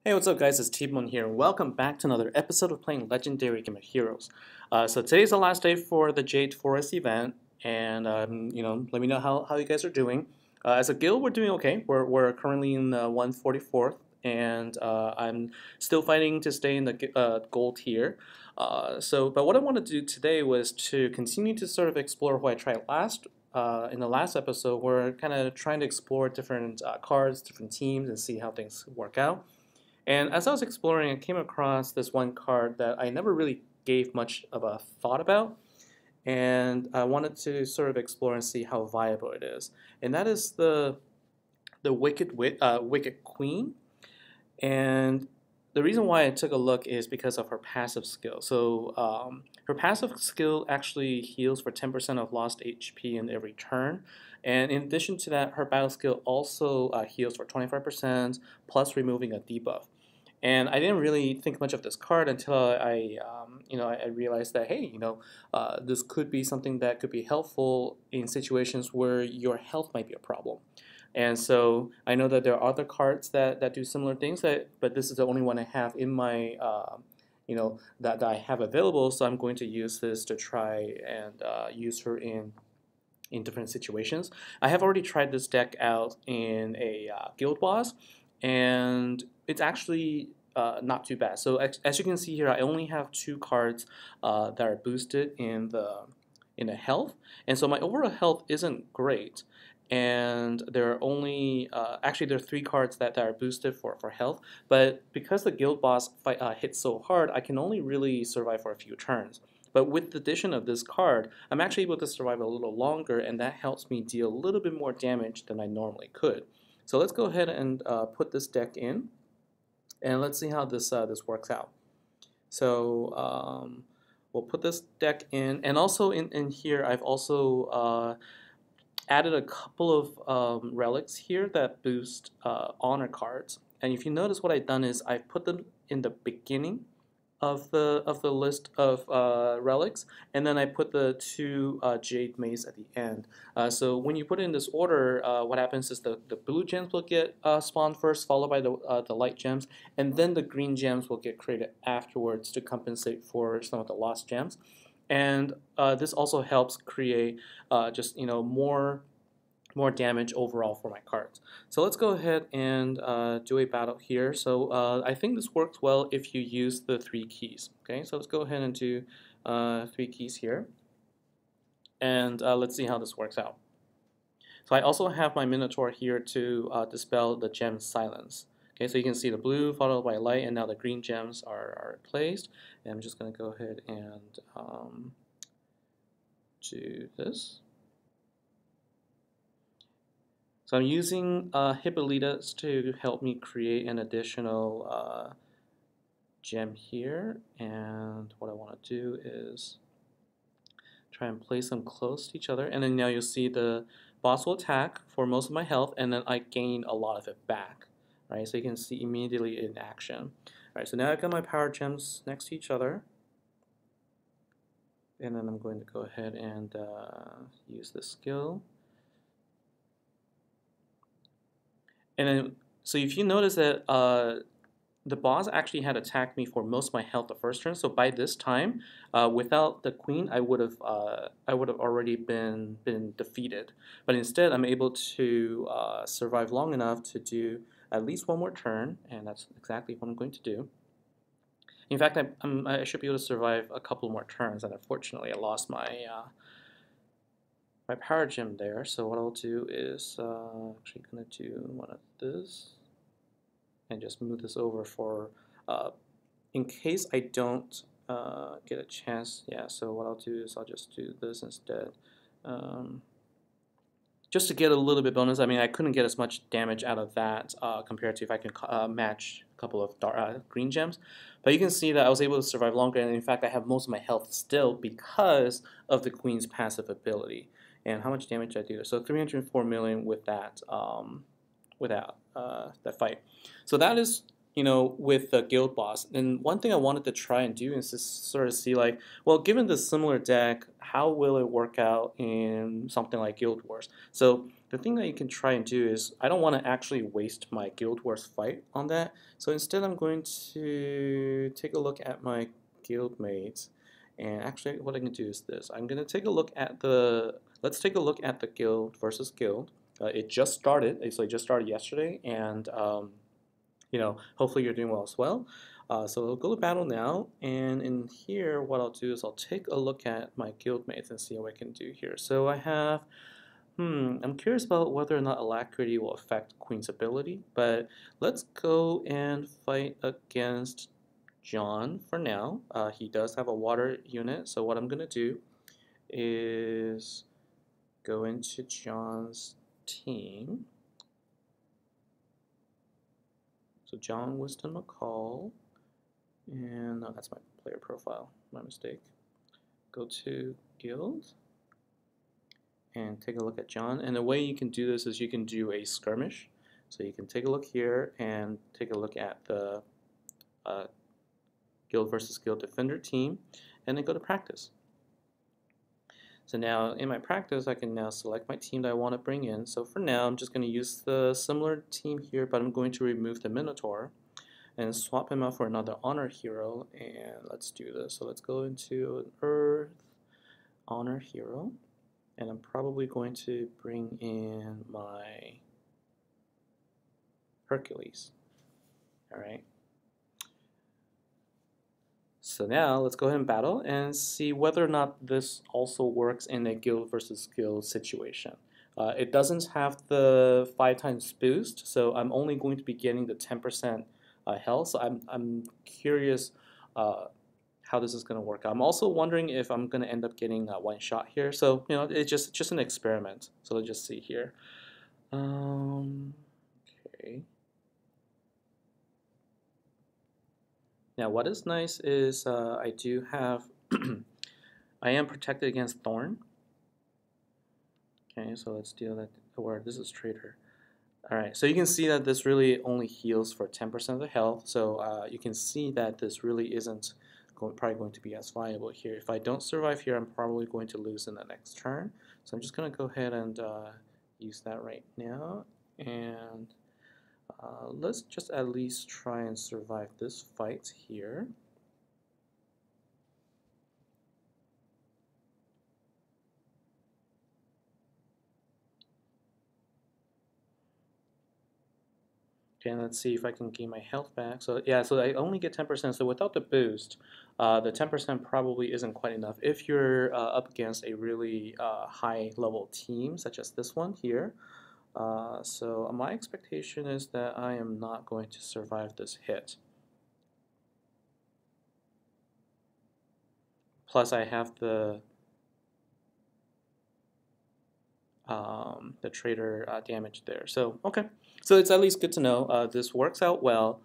Hey, what's up guys, it's T-Bone here. Welcome back to another episode of playing Legendary Game of Heroes. So today's the last day for the Jade Forest event, and let me know how you guys are doing. As a guild, we're doing okay. We're currently in 144th, and I'm still fighting to stay in the gold tier. But what I want to do today was to continue to sort of explore what I tried in the last episode. We're kind of trying to explore different cards, different teams, and see how things work out. And as I was exploring, I came across this one card that I never really gave much of a thought about, and I wanted to sort of explore and see how viable it is. And that is the Wicked Queen. And the reason why I took a look is because of her passive skill. So her passive skill actually heals for 10% of lost HP in every turn. And in addition to that, her battle skill also heals for 25% plus removing a debuff. And I didn't really think much of this card until I realized that, hey, this could be something that could be helpful in situations where your health might be a problem. And so I know that there are other cards that do similar things, but this is the only one I have in my, that I have available. So I'm going to use this to try and use her in different situations. I have already tried this deck out in a guild boss, and it's actually not too bad. So as you can see here, I only have two cards that are boosted in the health, and so my overall health isn't great. And there are only actually there are three cards that are boosted for health, but because the guild boss fight hits so hard, I can only really survive for a few turns. But with the addition of this card, I'm actually able to survive a little longer, and that helps me deal a little bit more damage than I normally could. So let's go ahead and put this deck in, and let's see how this works out. So we'll put this deck in, and also in here I've also added a couple of relics here that boost honor cards. And if you notice, what I've done is I've put them in the beginning of the list of relics, and then I put the two Jade Mace at the end. So when you put it in this order, what happens is the blue gems will get spawned first, followed by the light gems, and then the green gems will get created afterwards to compensate for some of the lost gems. And this also helps create just more damage overall for my cards. So let's go ahead and do a battle here. So I think this works well if you use the 3 keys. Okay, so let's go ahead and do 3 keys here. And let's see how this works out. So I also have my Minotaur here to dispel the gem silence. Okay, so you can see the blue followed by light, and now the green gems are placed. And I'm just going to go ahead and do this. So I'm using Hippolytus to help me create an additional gem here, and what I want to do is try and place them close to each other, and then now you'll see the boss will attack for most of my health, and then I gain a lot of it back, right? So you can see immediately in action. All right, so now I've got my power gems next to each other, and then I'm going to go ahead and use this skill. And then, so if you notice that the boss actually had attacked me for most of my health the first turn. So by this time, without the queen, I would have already been defeated. But instead, I'm able to survive long enough to do at least one more turn, and that's exactly what I'm going to do. In fact, I should be able to survive a couple more turns, and unfortunately, I lost my my power gem there. So what I'll do is actually gonna do one of this and just move this over for in case I don't get a chance. Yeah, so what I'll do is I'll just do this instead, just to get a little bit bonus. I mean, I couldn't get as much damage out of that compared to if I can match a couple of green gems, but you can see that I was able to survive longer, and in fact I have most of my health still because of the queen's passive ability. And how much damage I do? So 304 million with that that fight. So that is, with the guild boss. And one thing I wanted to try and do is to sort of see, like, well, given the similar deck, how will it work out in something like Guild Wars? So the thing that you can try and do is, I don't want to actually waste my Guild Wars fight on that, so instead I'm going to take a look at my guild mates, and actually what I can do is this. I'm going to take a look at let's take a look at the guild versus guild. It just started, so it just started yesterday, and hopefully you're doing well as well. So we'll go to battle now, and in here what I'll do is I'll take a look at my guild mates and see what I can do here. So I have, I'm curious about whether or not alacrity will affect Queen's ability, but let's go and fight against John for now. He does have a water unit, so what I'm going to do is go into John's team. So John Wisdom McCall, and no, that's my player profile, my mistake. Go to guild and take a look at John, and the way you can do this is you can do a skirmish. So you can take a look here and take a look at the guild versus guild defender team, and then go to practice. So now in my practice, I can now select my team that I want to bring in. So for now, I'm just going to use the similar team here, but I'm going to remove the Minotaur and swap him out for another honor hero. And let's do this. So let's go into an Earth honor hero, and I'm probably going to bring in my Hercules. All right. So now let's go ahead and battle and see whether or not this also works in a guild versus guild situation. It doesn't have the 5 times boost, so I'm only going to be getting the 10% health. So I'm curious how this is going to work. I'm also wondering if I'm going to end up getting one shot here. So it's just an experiment. So let's just see here. Okay. Now what is nice is I do have, I am protected against Thorn. Okay, so let's deal that, or this is Traitor. Alright, so you can see that this really only heals for 10% of the health, so you can see that this really isn't probably going to be as viable here. If I don't survive here, I'm probably going to lose in the next turn. So I'm just going to go ahead and use that right now, and let's just at least try and survive this fight here. Okay, and let's see if I can gain my health back. So yeah, so I only get 10%. So without the boost, the 10% probably isn't quite enough. If you're up against a really high level team, such as this one here, so my expectation is that I am not going to survive this hit. Plus I have the traitor damage there. So okay, so it's at least good to know this works out well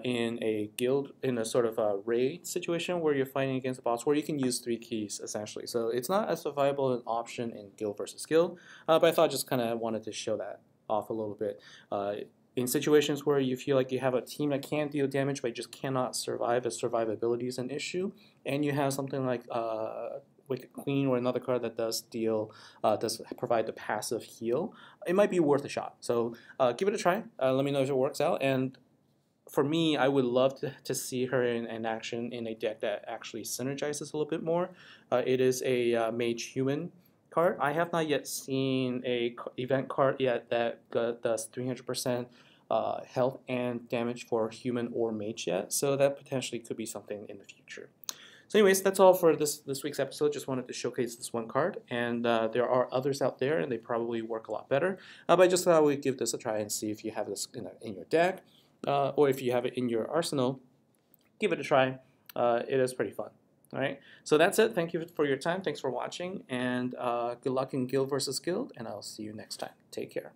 in a guild, in a sort of a raid situation where you're fighting against a boss where you can use 3 keys essentially. So it's not as viable an option in guild versus guild, but I thought just kind of wanted to show that off a little bit. In situations where you feel like you have a team that can deal damage but just cannot survive, as survivability is an issue, and you have something like Wicked Queen or another card that does provide the passive heal, it might be worth a shot. So give it a try. Let me know if it works out. And for me, I would love to see her in action in a deck that actually synergizes a little bit more. It is a mage human card. I have not yet seen a event card yet that does 300% health and damage for human or mage yet, so that potentially could be something in the future. So anyways, that's all for this week's episode. Just wanted to showcase this one card, and there are others out there, and they probably work a lot better. But I just thought we'd give this a try and see if you have this in your deck, or if you have it in your arsenal. Give it a try. It is pretty fun. All right, so that's it. Thank you for your time. Thanks for watching, and good luck in Guild versus Guild, and I'll see you next time. Take care.